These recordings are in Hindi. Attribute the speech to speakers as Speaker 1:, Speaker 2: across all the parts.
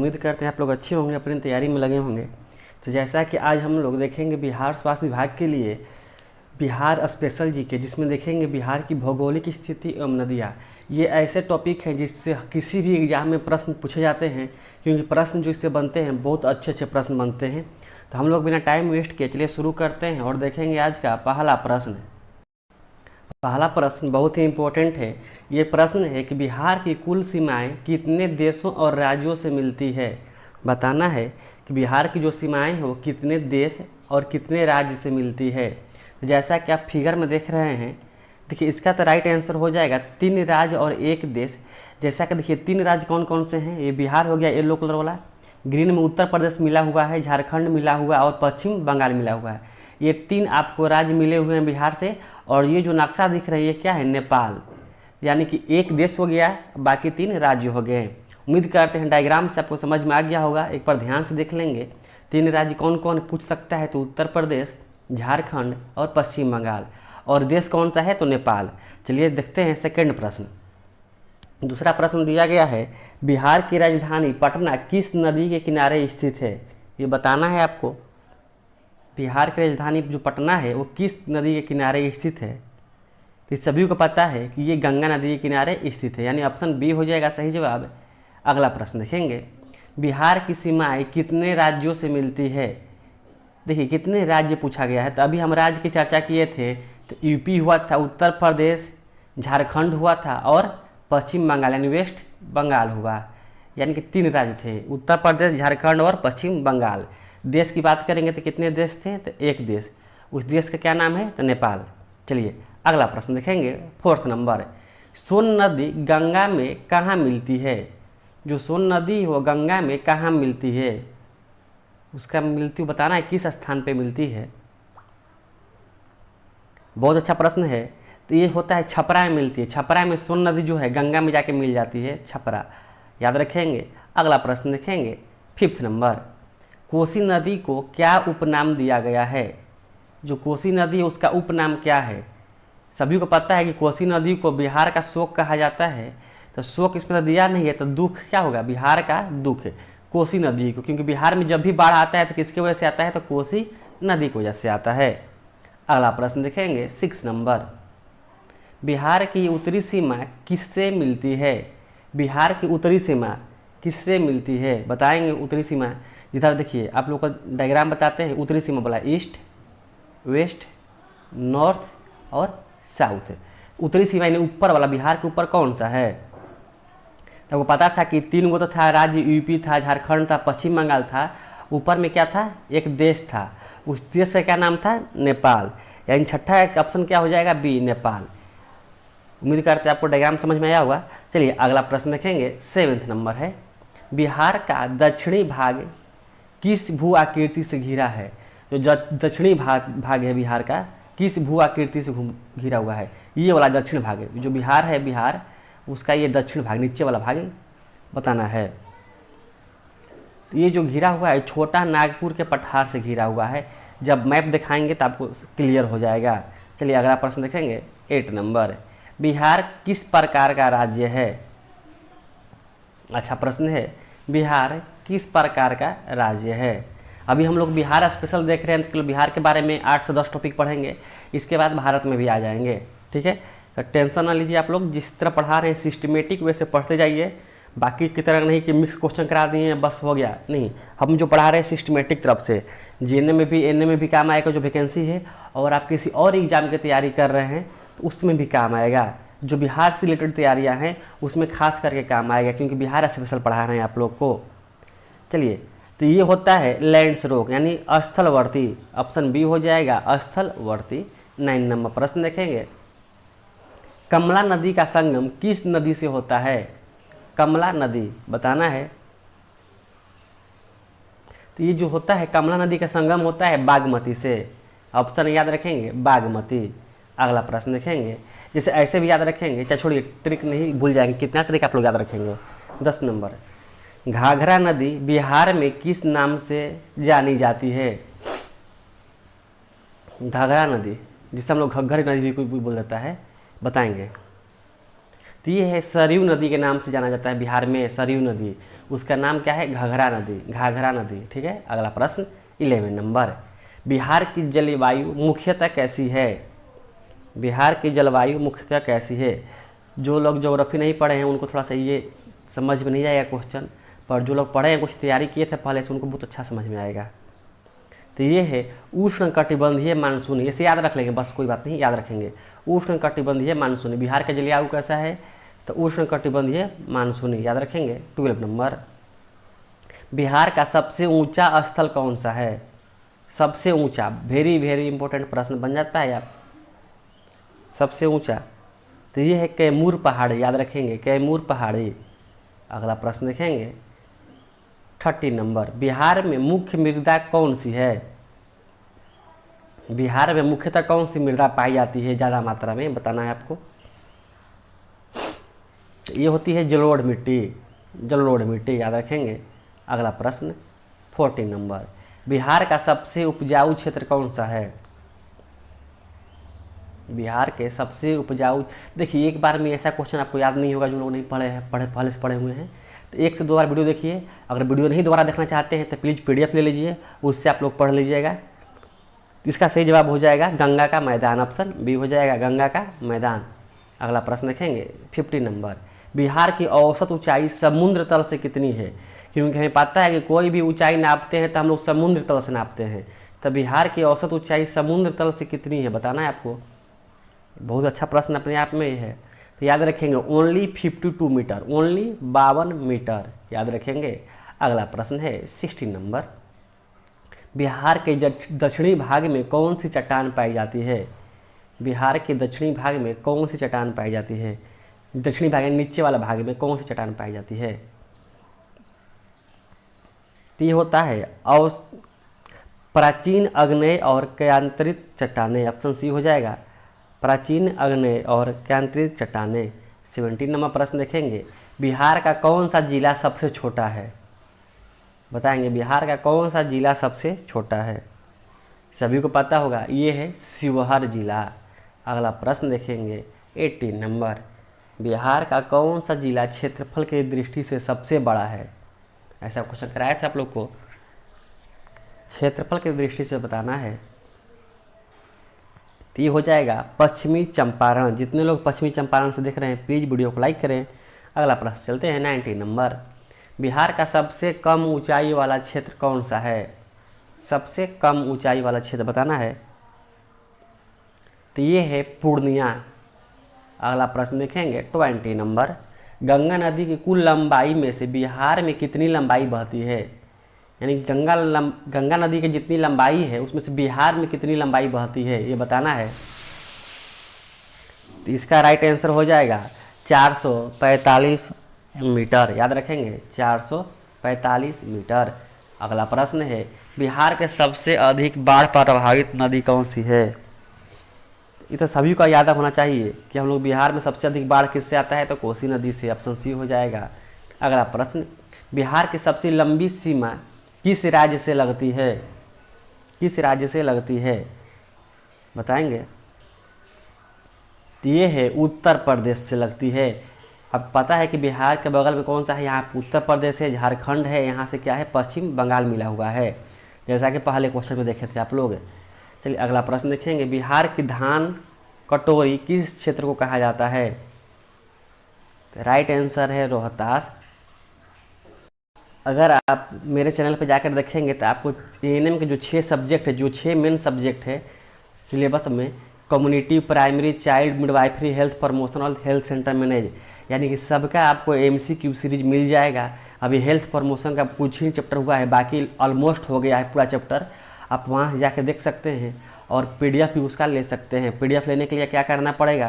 Speaker 1: उम्मीद करते हैं आप लोग अच्छे होंगे, अपनी तैयारी में लगे होंगे। तो जैसा कि आज हम लोग देखेंगे बिहार स्वास्थ्य विभाग के लिए बिहार स्पेशल जीके, जिसमें देखेंगे बिहार की भौगोलिक स्थिति एवं नदियाँ। ये ऐसे टॉपिक हैं जिससे किसी भी एग्जाम में प्रश्न पूछे जाते हैं, क्योंकि प्रश्न जो इससे बनते हैं बहुत अच्छे अच्छे प्रश्न बनते हैं। तो हम लोग बिना टाइम वेस्ट किए चलिए शुरू करते हैं और देखेंगे आज का पहला प्रश्न। पहला प्रश्न बहुत ही इम्पोर्टेंट है। ये प्रश्न है कि बिहार की कुल सीमाएं कितने देशों और राज्यों से मिलती है। बताना है कि बिहार की जो सीमाएं हैं वो कितने देश और कितने राज्य से मिलती है। तो जैसा कि आप फिगर में देख रहे हैं, देखिए इसका तो राइट आंसर हो जाएगा 3 राज्य और 1 देश। जैसा कि देखिए 3 राज्य कौन कौन से हैं। ये बिहार हो गया येलो कलर वाला, ग्रीन में उत्तर प्रदेश मिला हुआ है, झारखंड मिला हुआ है और पश्चिम बंगाल मिला हुआ है। ये 3 आपको राज्य मिले हुए हैं बिहार से। और ये जो नक्शा दिख रहा है ये क्या है, नेपाल। यानी कि 1 देश हो गया, बाकी 3 राज्य हो गए। उम्मीद करते हैं डायग्राम से आपको समझ में आ गया होगा। एक बार ध्यान से देख लेंगे 3 राज्य कौन कौन पूछ सकता है, तो उत्तर प्रदेश, झारखंड और पश्चिम बंगाल। और देश कौन सा है, तो नेपाल। चलिए देखते हैं सेकंड प्रश्न। दूसरा प्रश्न दिया गया है, बिहार की राजधानी पटना किस नदी के किनारे स्थित है। ये बताना है आपको। बिहार की राजधानी जो पटना है वो किस नदी के किनारे स्थित है। तो सभी को पता है कि ये गंगा नदी के किनारे स्थित है, यानी ऑप्शन बी हो जाएगा सही जवाब। अगला प्रश्न देखेंगे, बिहार की सीमाएं कितने राज्यों से मिलती है। देखिए कितने राज्य पूछा गया है, तो अभी हम राज्य की चर्चा किए थे। तो यूपी हुआ था, उत्तर प्रदेश, झारखंड हुआ था और पश्चिम बंगाल यानी वेस्ट बंगाल हुआ। यानी कि 3 राज्य थे, उत्तर प्रदेश, झारखंड और पश्चिम बंगाल। देश की बात करेंगे तो कितने देश थे, तो 1 देश। उस देश का क्या नाम है, तो नेपाल। चलिए अगला प्रश्न देखेंगे, 4th नंबर। सोन नदी गंगा में कहाँ मिलती है। जो सोन नदी वो गंगा में कहाँ मिलती है, उसका मिलती बताना है किस स्थान पे मिलती है। बहुत अच्छा प्रश्न है। तो ये होता है छपरा में मिलती है। छपरा में सोन नदी जो है गंगा में जाके मिल जाती है, छपरा। याद रखेंगे। अगला प्रश्न देखेंगे, 5th नंबर। कोसी नदी को क्या उपनाम दिया गया है। जो कोसी नदी है उसका उपनाम क्या है। सभी को पता है कि कोसी नदी को बिहार का शोक कहा जाता है। तो शोक इसमें तो दिया नहीं है, तो दुख क्या होगा, बिहार का दुख है कोसी नदी को। क्योंकि बिहार में जब भी बाढ़ आता है तो किसकी वजह से आता है, तो कोसी नदी की वजह से आता है। अगला प्रश्न देखेंगे, 6 नंबर। बिहार की उत्तरी सीमा किससे मिलती है। बिहार की उत्तरी सीमा किससे मिलती है, बताएंगे उत्तरी सीमा। जिधर देखिए आप लोग को डायग्राम बताते हैं। उत्तरी सीमा बोला ईस्ट, वेस्ट, नॉर्थ और साउथ। उत्तरी सीमा यानी ऊपर वाला, बिहार के ऊपर कौन सा है। तो आपको पता था कि 3 गो तो था राज्य, यूपी था, झारखंड था, पश्चिम बंगाल था। ऊपर में क्या था, एक देश था। उस देश का क्या नाम था, नेपाल। यानी छठा एक ऑप्शन क्या हो जाएगा, बी, नेपाल। उम्मीद करते हैं आपको डायग्राम समझ में आया होगा। चलिए अगला प्रश्न देखेंगे, 7th नंबर है। बिहार का दक्षिणी भाग किस भू आकृति से घिरा है। जो दक्षिणी भाग है बिहार का, किस भू आकृति से घिरा हुआ है। ये वाला दक्षिण भाग है, जो बिहार है, बिहार उसका ये दक्षिण भाग, नीचे वाला भाग बताना है। तो ये जो घिरा हुआ है छोटा नागपुर के पठार से घिरा हुआ है। जब मैप दिखाएंगे तो आपको क्लियर हो जाएगा। चलिए अगला प्रश्न देखेंगे, 8 नंबर। बिहार किस प्रकार का राज्य है। अच्छा प्रश्न है, बिहार किस प्रकार का राज्य है। अभी हम लोग बिहार स्पेशल देख रहे हैं, तो बिहार के बारे में 8 से 10 टॉपिक पढ़ेंगे। इसके बाद भारत में भी आ जाएंगे, ठीक है। तो टेंशन ना लीजिए, आप लोग जिस तरह पढ़ा रहे हैं सिस्टमेटिक वे से पढ़ते जाइए। बाकी की तरह नहीं कि मिक्स क्वेश्चन करा दिए बस हो गया, नहीं। हम जो पढ़ा रहे हैं सिस्टमेटिक तरफ से, जीएनए में भी, एनए में भी काम आएगा जो वैकेंसी है। और आप किसी और एग्जाम की तैयारी कर रहे हैं तो उसमें भी काम आएगा। जो बिहार से रिलेटेड तैयारियाँ हैं उसमें खास करके काम आएगा, क्योंकि बिहार स्पेशल पढ़ा रहे हैं आप लोग को। चलिए, तो ये होता है लैंड रोक यानी स्थलवर्ती। ऑप्शन बी हो जाएगा स्थलवर्ती। 9 नंबर प्रश्न देखेंगे, कमला नदी का संगम किस नदी से होता है। कमला नदी बताना है। तो ये जो होता है कमला नदी का संगम होता है बागमती से। ऑप्शन याद रखेंगे, बागमती। अगला प्रश्न देखेंगे, जैसे ऐसे भी याद रखेंगे, चाहे छोड़िए ट्रिक नहीं भूल जाएंगे, कितना ट्रिक आप लोग याद रखेंगे। 10 नंबर, घाघरा नदी बिहार में किस नाम से जानी जाती है। घाघरा नदी, जिसे हम लोग घग्घर नदी भी कोई बोल देता है, बताएंगे। तो ये है सरयू नदी के नाम से जाना जाता है बिहार में, सरयू नदी। उसका नाम क्या है? घाघरा नदी, घाघरा नदी। ठीक है, अगला प्रश्न 11 नंबर, बिहार की जलवायु मुख्यतः कैसी है? बिहार की जलवायु मुख्यतः कैसी है? जो लोग ज्योग्राफी नहीं पढ़े हैं उनको थोड़ा सा ये समझ में नहीं आएगा क्वेश्चन, पर जो लोग पढ़े हैं, कुछ तैयारी किए थे पहले से, उनको बहुत अच्छा समझ में आएगा। तो ये है उष्णकटिबंधीय मानसून, इसे याद रख लेंगे बस, कोई बात नहीं, याद रखेंगे। उष्णकटिबंधीय मानसून, बिहार का जलवायु कैसा है? तो उष्णकटिबंधीय मानसूनी, याद रखेंगे। 12 नंबर, बिहार का सबसे ऊंचा स्थल कौन सा है? सबसे ऊंचा, वेरी वेरी इंपॉर्टेंट प्रश्न बन जाता है आप। सबसे ऊंचा तो ये है कैमूर पहाड़ी, याद रखेंगे, कैमूर पहाड़ी। अगला प्रश्न देखेंगे 30 नंबर, बिहार में मुख्य मृदा कौन सी है? बिहार में मुख्यतः कौन सी मृदा पाई जाती है ज़्यादा मात्रा में, बताना है आपको। ये होती है जलोढ़ मिट्टी, जलोढ़ मिट्टी, याद रखेंगे। अगला प्रश्न 14 नंबर, बिहार का सबसे उपजाऊ क्षेत्र कौन सा है? बिहार के सबसे उपजाऊ, देखिए एक बार में ऐसा क्वेश्चन आपको याद नहीं होगा जो लोग नहीं पढ़े हैं, पहले से पढ़े हुए हैं, तो 1 से 2 बार वीडियो देखिए। अगर वीडियो नहीं दोबारा देखना चाहते हैं तो प्लीज़ PDF ले लीजिए, उससे आप लोग पढ़ लीजिएगा। इसका सही जवाब हो जाएगा गंगा का मैदान, ऑप्शन बी हो जाएगा, गंगा का मैदान। अगला प्रश्न देखेंगे 50 नंबर, बिहार की औसत ऊंचाई समुद्र तल से कितनी है? क्योंकि हमें पता है कि कोई भी ऊंचाई नापते हैं तो हम लोग समुद्र तल से नापते हैं, तो बिहार की औसत ऊंचाई समुद्र तल से कितनी है, बताना है आपको। बहुत अच्छा प्रश्न अपने आप में ही है, तो याद रखेंगे ओनली 52 मीटर, ओनली 52 मीटर, याद रखेंगे। अगला प्रश्न है 60 नंबर, बिहार के दक्षिणी भाग में कौन सी चट्टान पाई जाती है? बिहार के दक्षिणी भाग में कौन सी चट्टान पाई जाती है? दक्षिणी भाग नीचे वाला भाग में कौन सी चट्टान पाई जाती है? तो ये होता है और प्राचीन आग्नेय और क्रांतिरित चट्टानें, ऑप्शन सी हो जाएगा, प्राचीन आग्नेय और क्रांतिरित चट्टानें। 17 नंबर प्रश्न देखेंगे, बिहार का कौन सा जिला सबसे छोटा है? बताएंगे बिहार का कौन सा जिला सबसे छोटा है? सभी को पता होगा, ये है शिवहर जिला। अगला प्रश्न देखेंगे 18 नंबर, बिहार का कौन सा जिला क्षेत्रफल की दृष्टि से सबसे बड़ा है? ऐसा क्वेश्चन कराया था आप लोग को, क्षेत्रफल की दृष्टि से बताना है। तो ये हो जाएगा पश्चिमी चंपारण। जितने लोग पश्चिमी चंपारण से देख रहे हैं प्लीज़ वीडियो को लाइक करें। अगला प्रश्न चलते हैं 19 नंबर, बिहार का सबसे कम ऊंचाई वाला क्षेत्र कौन सा है? सबसे कम ऊंचाई वाला क्षेत्र बताना है, तो ये है पूर्णिया। अगला प्रश्न देखेंगे 20 नंबर, गंगा नदी की कुल लंबाई में से बिहार में कितनी लंबाई बहती है? यानी गंगा नदी की जितनी लंबाई है उसमें से बिहार में कितनी लंबाई बहती है, ये बताना है। तो इसका राइट आंसर हो जाएगा 445 मीटर, याद रखेंगे 445 मीटर। अगला प्रश्न है, बिहार के सबसे अधिक बाढ़ प्रभावित नदी कौन सी है? ये तो सभी को याद होना चाहिए कि हम लोग बिहार में सबसे अधिक बाढ़ किससे आता है, तो कोसी नदी से, ऑप्शन सी हो जाएगा। अगला प्रश्न, बिहार की सबसे लंबी सीमा किस राज्य से लगती है? किस राज्य से लगती है, बताएंगे। तो ये है उत्तर प्रदेश से लगती है। अब पता है कि बिहार के बगल में कौन सा है, यहाँ उत्तर प्रदेश है, झारखंड है, यहाँ से क्या है पश्चिम बंगाल मिला हुआ है, जैसा कि पहले क्वेश्चन में देखे थे आप लोग। चलिए अगला प्रश्न देखेंगे, बिहार की धान कटोरी किस क्षेत्र को कहा जाता है? तो राइट आंसर है रोहतास। अगर आप मेरे चैनल पर जाकर देखेंगे तो आपको ANM के जो 6 सब्जेक्ट है, जो 6 मेन सब्जेक्ट है सिलेबस में, community, primary, child midwifery, health promotion और हेल्थ सेंटर मैनेज, यानी कि सबका आपको MCQ सीरीज मिल जाएगा। अभी हेल्थ प्रमोशन का कुछ ही चैप्टर हुआ है, बाकी ऑलमोस्ट हो गया है पूरा चैप्टर। आप वहाँ जाकर देख सकते हैं और PDF भी उसका ले सकते हैं। PDF लेने के लिए क्या करना पड़ेगा,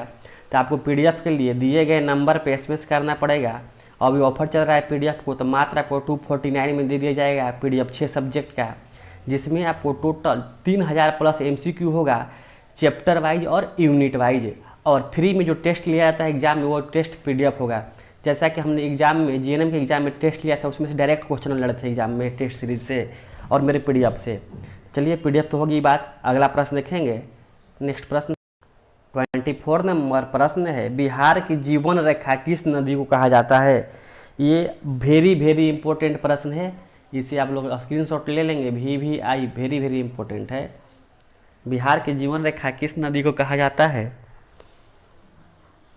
Speaker 1: तो आपको PDF के लिए दिए गए नंबर पे SMS करना पड़ेगा। अभी ऑफर चल रहा है PDF को, तो मात्र आपको 249 में दे दिया जाएगा PDF 6 सब्जेक्ट का, जिसमें आपको टोटल 3000 प्लस MCQ होगा चैप्टर वाइज और यूनिट वाइज, और फ्री में जो टेस्ट लिया जाता है एग्जाम में वो टेस्ट PDF होगा। जैसा कि हमने एग्जाम में GNM के एग्जाम में टेस्ट लिया था, उसमें से डायरेक्ट क्वेश्चन लड़े थे एग्जाम में टेस्ट सीरीज से और मेरे PDF से। चलिए PDF तो होगी बात। अगला प्रश्न देखेंगे, नेक्स्ट प्रश्न 24 नंबर प्रश्न है, बिहार की जीवन रेखा किस नदी को कहा जाता है? ये वेरी वेरी इंपॉर्टेंट प्रश्न है, इसे आप लोग स्क्रीनशॉट ले लेंगे। VVI वेरी वेरी इंपॉर्टेंट है। बिहार की जीवन रेखा किस नदी को कहा जाता है?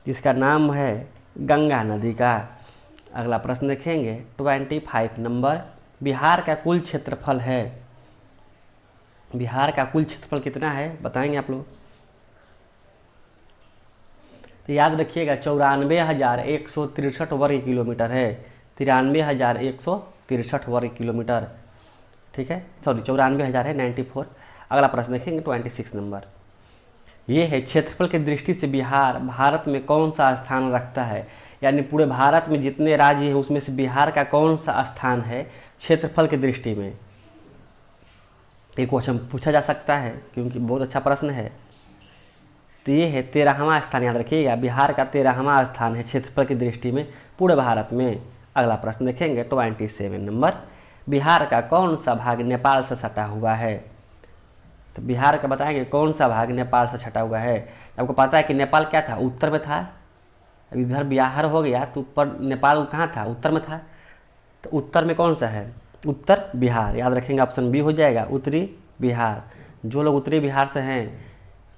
Speaker 1: इसका नाम है गंगा नदी का। अगला प्रश्न देखेंगे 25 नंबर। बिहार का कुल क्षेत्रफल है, बिहार का कुल क्षेत्रफल कितना है बताएंगे आप लोग? तो याद रखिएगा 94,163 वर्ग किलोमीटर है। 93,163 वर्ग किलोमीटर, ठीक है, सॉरी 94,000 है, 94। अगला प्रश्न देखेंगे 26 नंबर। ये है क्षेत्रफल की दृष्टि से बिहार भारत में कौन सा स्थान रखता है? यानी पूरे भारत में जितने राज्य हैं उसमें से बिहार का कौन सा स्थान है क्षेत्रफल की दृष्टि में? ये क्वेश्चन पूछा जा सकता है क्योंकि बहुत अच्छा प्रश्न है। तो ये है 13वां स्थान, याद रखिएगा बिहार का 13वां स्थान है क्षेत्रफल की दृष्टि में पूरे भारत में। अगला प्रश्न देखेंगे 27 नंबर। बिहार का कौन सा भाग नेपाल से सटा हुआ है? तो बिहार का बताएंगे कौन सा भाग नेपाल से सटा हुआ है। आपको पता है कि नेपाल क्या था, उत्तर में था। अब इधर बिहार हो गया तो ऊपर नेपाल कहाँ था, उत्तर में था। तो उत्तर में कौन सा है? उत्तर बिहार, याद रखेंगे ऑप्शन बी हो जाएगा, उत्तरी बिहार। जो लोग उत्तरी बिहार से हैं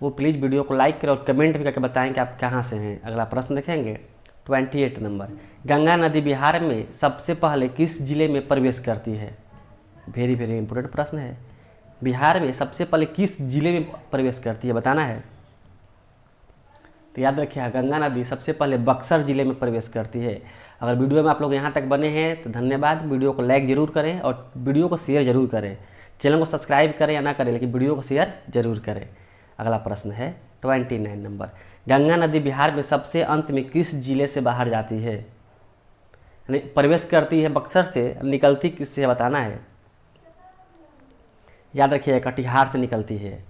Speaker 1: वो प्लीज़ वीडियो को लाइक करें और कमेंट भी करके बताएं कि आप कहाँ से हैं। अगला प्रश्न देखेंगे 28 नंबर। गंगा नदी बिहार में सबसे पहले किस जिले में प्रवेश करती है? वेरी वेरी इंपॉर्टेंट प्रश्न है। बिहार में सबसे पहले किस जिले में प्रवेश करती है बताना है। तो याद रखिए गंगा नदी सबसे पहले बक्सर जिले में प्रवेश करती है। अगर वीडियो में आप लोग यहाँ तक बने हैं तो धन्यवाद। वीडियो को लाइक जरूर करें और वीडियो को शेयर जरूर करें। चैनल को सब्सक्राइब करें या ना करें लेकिन वीडियो को शेयर जरूर करें। अगला प्रश्न है 29 नंबर। गंगा नदी बिहार में सबसे अंत में किस जिले से बाहर जाती है? यानी प्रवेश करती है बक्सर से, निकलती किससे बताना है। याद रखिए कटिहार से निकलती है।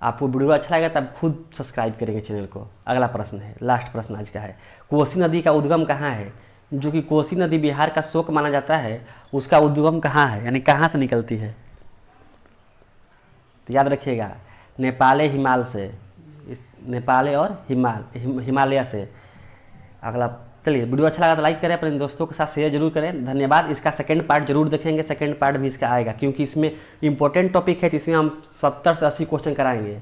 Speaker 1: आपको वीडियो अच्छा लगेगा तब खुद सब्सक्राइब करेंगे चैनल को। अगला प्रश्न है, लास्ट प्रश्न आज का है। कोसी नदी का उद्गम कहाँ है? जो कि कोसी नदी बिहार का शोक माना जाता है, उसका उद्गम कहाँ है, यानी कहाँ से निकलती है? तो याद रखिएगा नेपाले हिमाल से, नेपाले और हिमालय से। अगला चलिए वीडियो अच्छा लगा तो लाइक करें, अपने दोस्तों के साथ शेयर जरूर करें। धन्यवाद। इसका सेकंड पार्ट जरूर देखेंगे, सेकंड पार्ट भी इसका आएगा क्योंकि इसमें इंपॉर्टेंट टॉपिक है, तो इसमें हम 70 से 80 क्वेश्चन कराएंगे।